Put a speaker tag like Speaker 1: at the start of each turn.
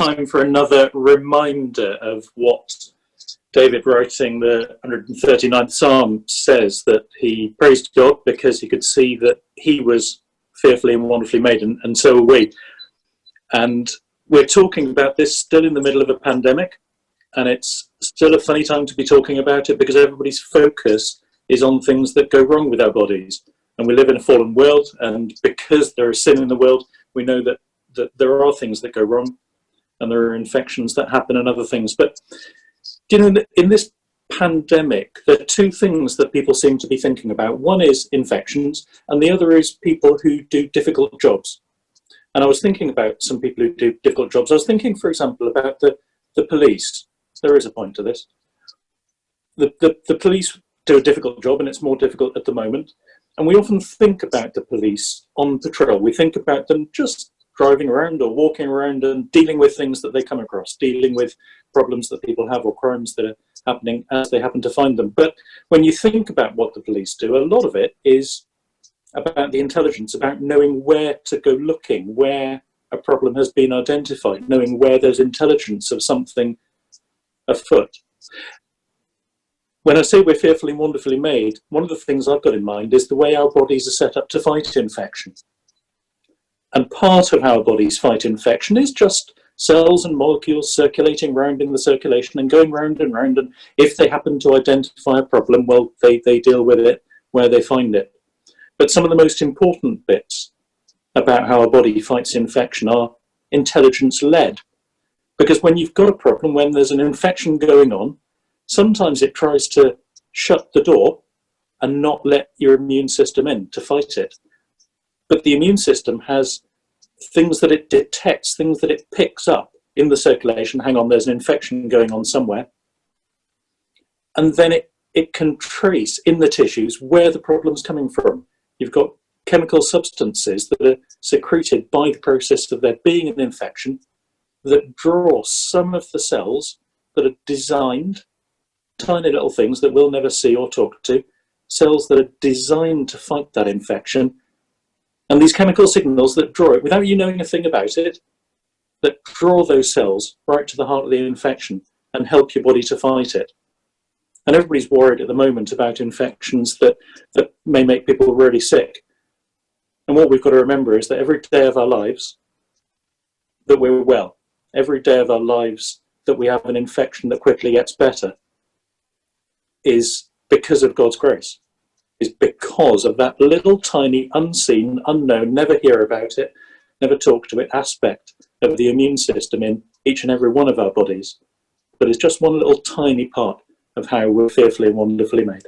Speaker 1: time for another reminder of what David, writing the 139th Psalm, says, that he praised God because he could see that he was fearfully and wonderfully made, and so are we. And we're talking about this still in the middle of a pandemic, and it's still a funny time to be talking about it because everybody's focus is on things that go wrong with our bodies. And we live in a fallen world, and because there is sin in the world, we know that there are things that go wrong, and there are infections that happen and other things. But you know, in this pandemic, there are two things that people seem to be thinking about. One is infections, and the other is people who do difficult jobs. And I was thinking about some people who do difficult jobs. I was thinking, for example, about the police. There is a point to this. The police do a difficult job, and it's more difficult at the moment. And we often think about the police on patrol. We think about them just driving around or walking around and dealing with things that they come across, dealing with problems that people have or crimes that are happening as they happen to find them. But when you think about what the police do, a lot of it is about the intelligence, about knowing where to go looking, where a problem has been identified, knowing where there's intelligence of something afoot. When I say we're fearfully and wonderfully made, one of the things I've got in mind is the way our bodies are set up to fight infection. And part of how our bodies fight infection is just cells and molecules circulating around in the circulation and going round and round. And if they happen to identify a problem, well, they deal with it where they find it. But some of the most important bits about how our body fights infection are intelligence-led. Because when you've got a problem, when there's an infection going on, sometimes it tries to shut the door and not let your immune system in to fight it. But the immune system has things that it detects, things that it picks up in the circulation. Hang on, there's an infection going on somewhere. And then it can trace in the tissues where the problem's coming from. You've got chemical substances that are secreted by the process of there being an infection that draw some of the cells that are designed, tiny little things that we'll never see or talk to, cells that are designed to fight that infection. And these chemical signals that draw it, without you knowing a thing about it, that draw those cells right to the heart of the infection and help your body to fight it. And everybody's worried at the moment about infections that may make people really sick. And what we've got to remember is that every day of our lives that we're well, every day of our lives that we have an infection that quickly gets better, is because of God's grace. Is because of that little tiny unseen, unknown, never hear about it, never talk to it aspect of the immune system in each and every one of our bodies. But it's just one little tiny part of how we're fearfully and wonderfully made.